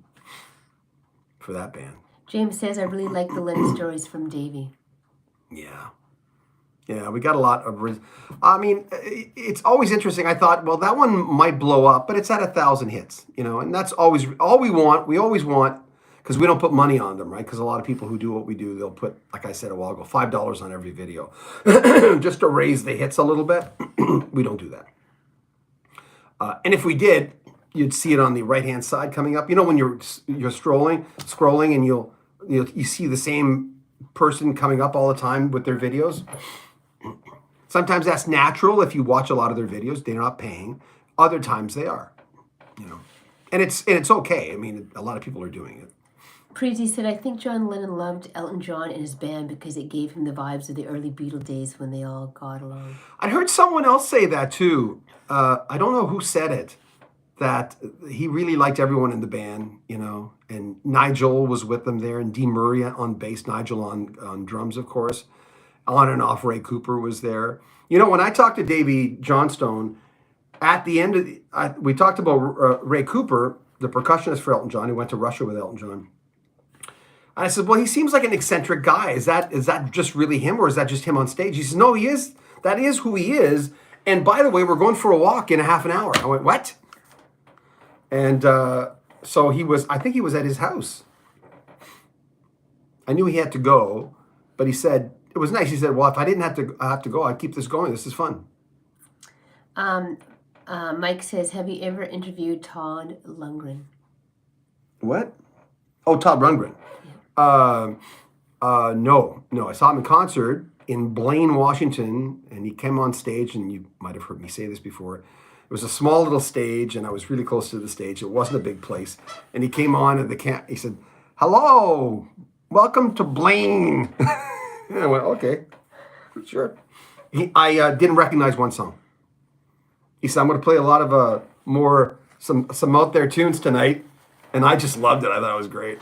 for that band. James says, I really like the Lennon stories from Davey. Yeah. Yeah, we got a lot of... I mean, it's always interesting. I thought, well, that one might blow up, but it's at 1,000 hits, you know, and that's always all we want. We always want, because we don't put money on them, right? Because a lot of people who do what we do, they'll put, like I said a while ago, $5 on every video just to raise the hits a little bit. We don't do that. And if we did, you'd see it on the right-hand side coming up. You know, when you're scrolling, and you see the same person coming up all the time with their videos. Sometimes that's natural. If you watch a lot of their videos, they're not paying. Other times they are, you know, and it's okay. I mean, a lot of people are doing it. Preezy said, I think John Lennon loved Elton John and his band because it gave him the vibes of the early Beatle days when they all got along. I heard someone else say that too. I don't know who said it, that he really liked everyone in the band, you know, and Nigel was with them there, and Dee Murray on bass, Nigel on drums, of course. On and off, Ray Cooper was there. You know, when I talked to Davey Johnstone, at the end of we talked about Ray Cooper, the percussionist for Elton John, who went to Russia with Elton John. And I said, well, he seems like an eccentric guy. Is that just really him, or is that just him on stage? He says, no, he is. That is who he is. And by the way, we're going for a walk in a half an hour. I went, what? And so I think he was at his house. I knew he had to go, but he said, it was nice. He said, well, if I didn't have to go, I'd keep this going. This is fun. Mike says, have you ever interviewed Todd Lundgren? What? Oh, Todd Rundgren. Yeah. No. I saw him in concert in Blaine, Washington, and he came on stage, and you might have heard me say this before. It was a small little stage, and I was really close to the stage. It wasn't a big place. And he came on, and he said, hello, welcome to Blaine. And I went, okay, sure. I didn't recognize one song. He said, I'm going to play a lot of some out there tunes tonight. And I just loved it. I thought it was great.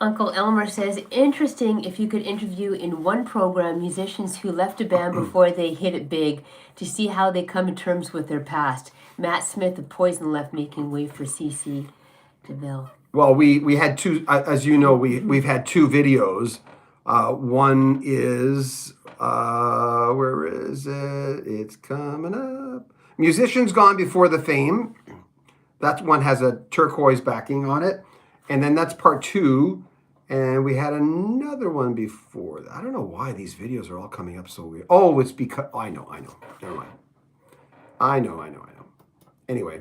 Uncle Elmer says, interesting if you could interview in one program musicians who left a band before they hit it big to see how they come to terms with their past. Matt Smith of Poison left making way for C.C. DeVille. Well, we had two, as you know, we've had two videos. One is, where is it? It's coming up. Musicians Gone Before the Fame. That one has a turquoise backing on it. And then that's part 2. And we had another one before that. I don't know why these videos are all coming up so weird. Oh, it's because, I know. Never mind. I know. Anyway.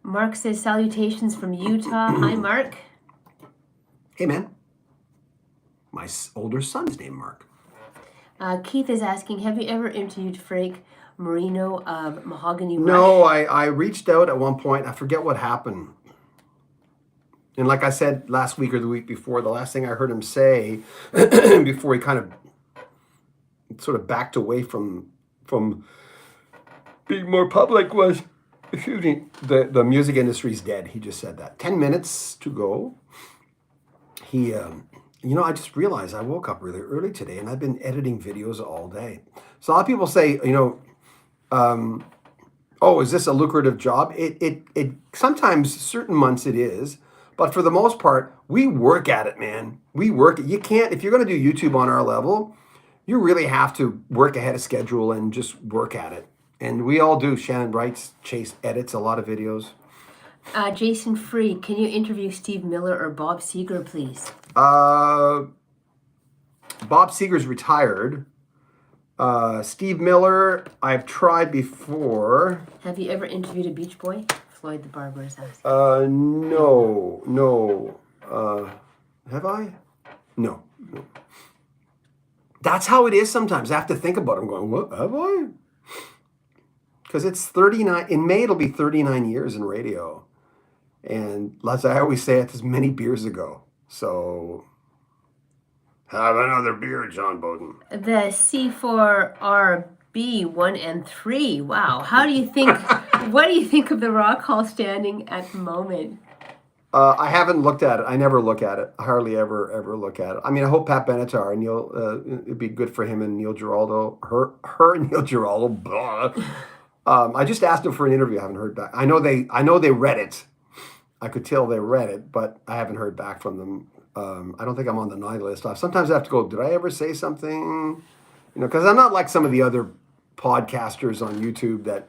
Mark says, salutations from Utah. Hi, Mark. Hey, man. My older son's named Mark. Keith is asking, have you ever interviewed Frank Marino of Mahogany Rush? No, I reached out at one point. I forget what happened. And like I said last week or the week before, the last thing I heard him say before he kind of sort of backed away from being more public was, excuse me, the music industry's dead. He just said that. 10 minutes to go. He, I just realized I woke up really early today, and I've been editing videos all day. So a lot of people say, oh, is this a lucrative job? It sometimes, certain months it is. But for the most part, we work at it, man. We work it. You can't, if you're going to do YouTube on our level, you really have to work ahead of schedule and just work at it. And we all do. Shannon writes, Chase edits a lot of videos. Jason Free, can you interview Steve Miller or Bob Seger, please? Bob Seger's retired. Steve Miller, I've tried before. Have you ever interviewed a Beach Boy? Floyd the Barber is asking. No. Have I? No. That's how it is sometimes. I have to think about it. I'm going, what, have I? Because it's 39, in May it'll be 39 years in radio. And as I always say, it's many beers ago. So, have another beer, John Bowden. The C4RB 1 and 3. Wow. How do you think, what do you think of the Rock Hall standing at the moment? I haven't looked at it. I never look at it. I hardly ever look at it. I mean, I hope Pat Benatar and Neil, it'd be good for him and Neil Giraldo, her and Neil Giraldo, blah. I just asked him for an interview. I haven't heard back. I know they read it. I could tell they read it, but I haven't heard back from them. I don't think I'm on the naughty list. Sometimes I have to go, did I ever say something? Because I'm not like some of the other podcasters on YouTube that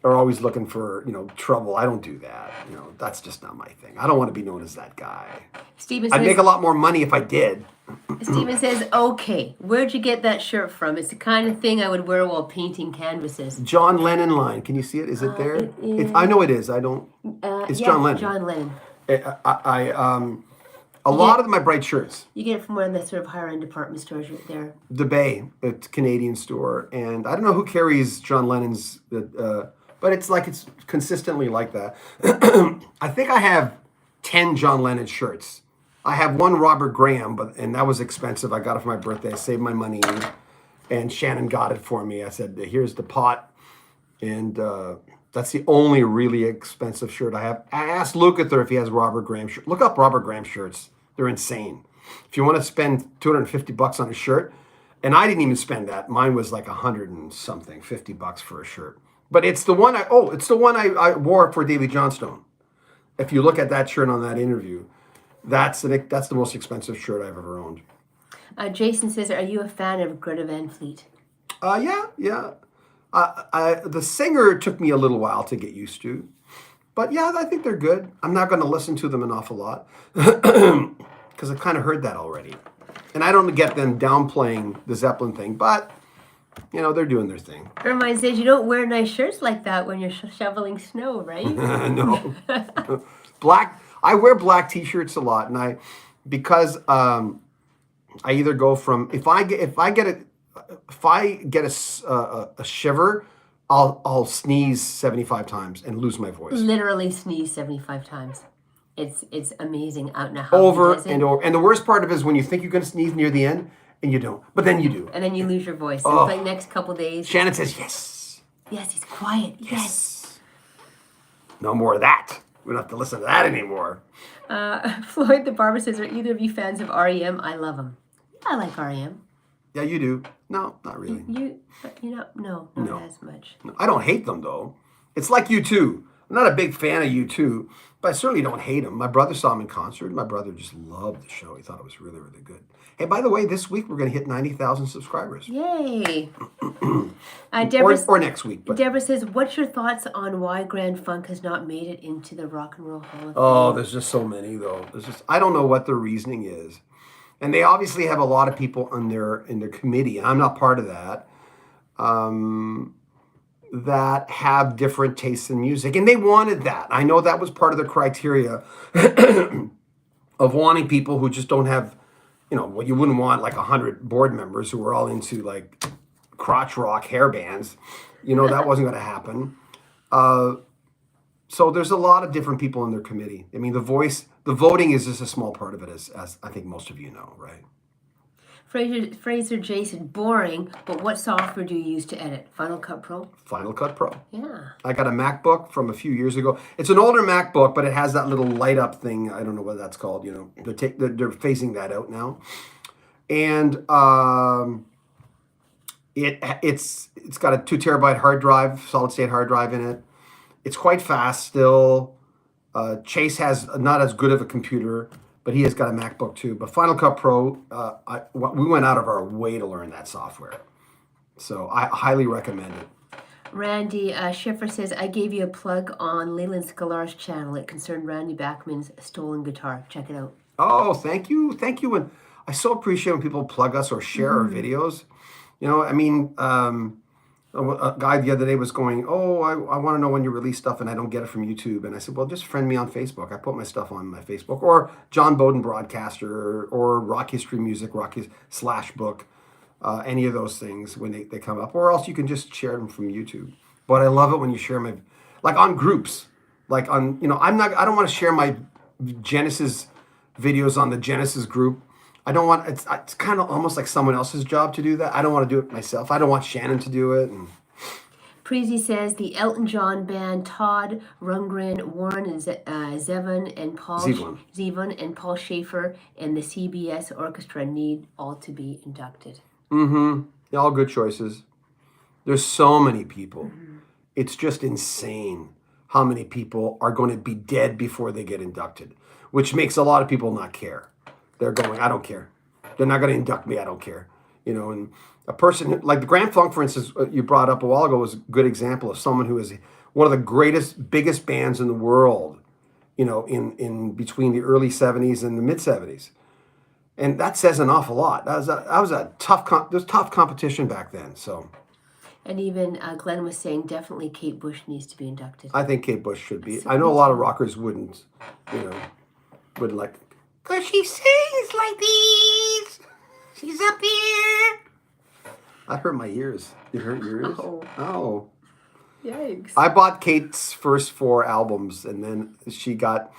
are always looking for, trouble. I don't do that. That's just not my thing. I don't want to be known as that guy. I'd make a lot more money if I did. Stephen says, okay, where'd you get that shirt from? It's the kind of thing I would wear while painting canvases. John Lennon line. Can you see it? Is it there? It is. I know it is. I don't. It's John Lennon. John Lennon. A lot of my bright shirts. You get it from one of the sort of higher end department stores right there. The Bay, it's a Canadian store. And I don't know who carries John Lennon's, but it's consistently like that. I think I have 10 John Lennon shirts. I have one Robert Graham, and that was expensive. I got it for my birthday. I saved my money, and Shannon got it for me. I said, here's the pot. And that's the only really expensive shirt I have. I asked Lukather if he has Robert Graham shirts. Look up Robert Graham shirts. They're insane. If you want to spend $250 on a shirt, and I didn't even spend that. Mine was like 100 and something, $50 for a shirt. But it's the one I wore for Davy Johnstone. If you look at that shirt on that interview, that's the most expensive shirt I've ever owned. Jason says, are you a fan of Greta Van Fleet? Yeah. The singer took me a little while to get used to. But yeah, I think they're good. I'm not going to listen to them an awful lot because I've kind of heard that already. And I don't get them downplaying the Zeppelin thing, but, they're doing their thing. Ermine says, you don't wear nice shirts like that when you're shoveling snow, right? No. I wear black T-shirts a lot, and because I either go from if I get a shiver, I'll sneeze 75 times and lose my voice. Literally sneeze 75 times. It's amazing. I don't know how over and over. And the worst part of it is when you think you're going to sneeze near the end and you don't, but then you do. And then you lose your voice. So it's like next couple days. Shannon says yes. Yes, he's quiet. Yes. No more of that. We don't have to listen to that anymore. Floyd the Barber says, are either of you fans of REM? I love them. I like REM. Yeah, you do. No, not really. No, not as much. No, I don't hate them, though. It's like U2. I'm not a big fan of U2, but I certainly don't hate them. My brother saw them in concert. My brother just loved the show. He thought it was really, really good. Hey, by the way, this week we're going to hit 90,000 subscribers. Yay. Or next week. But. Deborah says, what's your thoughts on why Grand Funk has not made it into the Rock and Roll Hall of Fame? Oh, there's just so many, though. I don't know what the reasoning is. And they obviously have a lot of people in their committee, and I'm not part of that, that have different tastes in music. And they wanted that. I know that was part of the criteria of wanting people who just don't have, you wouldn't want like 100 board members who were all into like crotch rock hair bands. That wasn't going to happen. So there's a lot of different people in their committee. I mean, the voting is just a small part of it, as I think most of you know, right? Fraser Jason, boring, but what software do you use to edit? Final Cut Pro? Final Cut Pro. Yeah. I got a MacBook from a few years ago. It's an older MacBook, but it has that little light up thing. I don't know what that's called. They're phasing that out now. And it's got a 2 terabyte hard drive, solid state hard drive in it. It's quite fast still. Chase has not as good of a computer, but he has got a MacBook too. But Final Cut Pro, we went out of our way to learn that software. So I highly recommend it. Randy Schiffer says, I gave you a plug on Leland Scalar's channel. It concerned Randy Bachman's stolen guitar. Check it out. Oh, thank you. Thank you. And I so appreciate when people plug us or share our videos. A guy the other day was going, I want to know when you release stuff and I don't get it from YouTube. And I said, well, just friend me on Facebook. I put my stuff on my Facebook. Or John Bowden Broadcaster or Rock History Music, /book, any of those things when they come up. Or else you can just share them from YouTube. But I love it when you share my, like on groups. Like on, I don't want to share my Genesis videos on the Genesis group. I don't want, it's kind of almost like someone else's job to do that. I don't want to do it myself. I don't want Shannon to do it. And Preezy says the Elton John band, Todd Rundgren, Warren and Zevon and Paul Zevon and Paul Schaefer and the CBS Orchestra need all to be inducted. All good choices. There's so many people. It's just insane. how many people are going to be dead before they get inducted, which makes a lot of people not care. They're going, I don't care. They're not going to induct me. I don't care. And a person like the Grand Funk, for instance, you brought up a while ago, was a good example of someone who is one of the greatest, biggest bands in the world, in between the early 70s and the mid 70s. And that says an awful lot. That was a tough competition back then. So, And even Glenn was saying definitely Kate Bush needs to be inducted. I think Kate Bush should be. I know a lot of rockers wouldn't like, because she sings like these. She's up here. I hurt my ears. You hurt your ears? Oh. Yikes. I bought Kate's first 4 albums, and then she got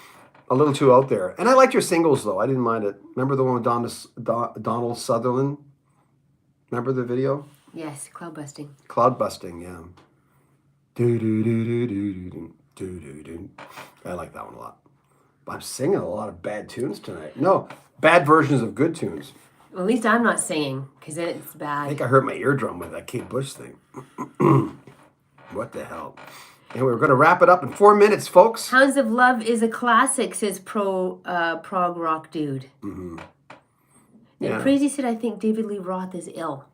a little too out there. And I liked her singles, though. I didn't mind it. Remember the one with Donald Sutherland? Remember the video? Yes, Cloud Busting. Cloud Busting, yeah. Do-do-do-do-do-do-do-do-do. I like that one a lot. I'm singing a lot of bad tunes tonight. No, bad versions of good tunes. Well, at least I'm not singing, because then it's bad. I think I hurt my eardrum with that Kate Bush thing. What the hell? And we're going to wrap it up in 4 minutes, folks. Hounds of Love is a classic, says prog rock dude. Mm-hmm. And Crazy said, I think David Lee Roth is ill.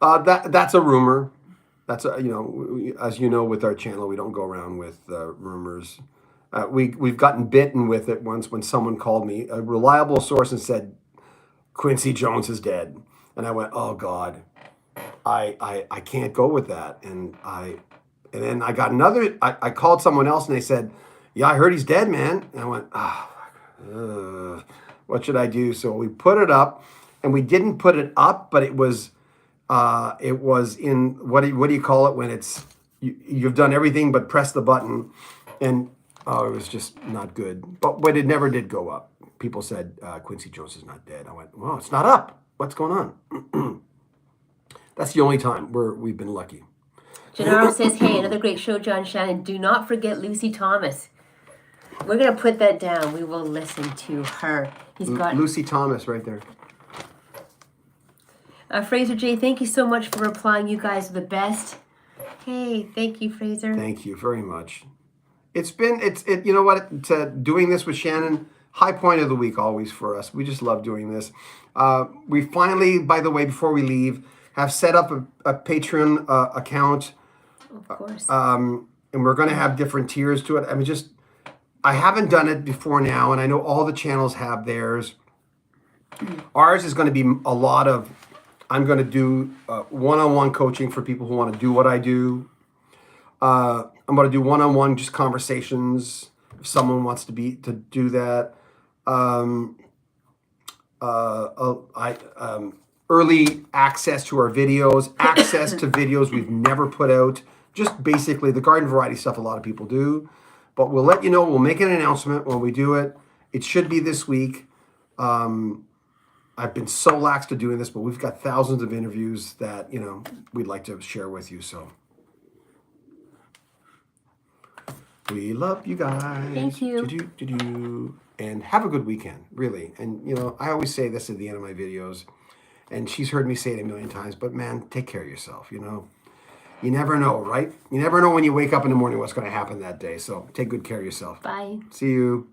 That's a rumor. That's as you know, with our channel, we don't go around with rumors. We've gotten bitten with it once when someone called me, a reliable source, and said Quincy Jones is dead, and I went, oh God, I can't go with that, and then I got another. I called someone else, and they said, yeah, I heard he's dead, man, and I went, what should I do? So we put it up, and we didn't put it up, but it was in what do you call it when it's you've done everything but press the button, and it was just not good. But it never did go up. People said Quincy Jones is not dead. I went, well, it's not up. What's going on? That's the only time we've been lucky. Gennaro says, hey, another great show, John Shannon. Do not forget Lucy Thomas. We're going to put that down. We will listen to her. He's got Lucy Thomas right there. Fraser J, thank you so much for replying. You guys are the best. Hey, thank you, Fraser. Thank you very much. You know what? Doing this with Shannon, high point of the week always for us. We just love doing this. We finally, by the way, before we leave, have set up a Patreon account. Of course. And we're going to have different tiers to it. I haven't done it before now, and I know all the channels have theirs. Ours is going to be a lot of, I'm going to do one-on-one coaching for people who want to do what I do. I'm going to do one-on-one just conversations if someone wants to do that. Early access to our videos, access to videos we've never put out. Just basically the garden variety stuff a lot of people do. But we'll let you know. We'll make an announcement when we do it. It should be this week. I've been so lax to doing this, but we've got thousands of interviews that, we'd like to share with you. So we love you guys. Thank you. And have a good weekend, really. And, I always say this at the end of my videos, and she's heard me say it a million times, but man, take care of yourself, You never know, right? You never know when you wake up in the morning what's going to happen that day. So take good care of yourself. Bye. See you.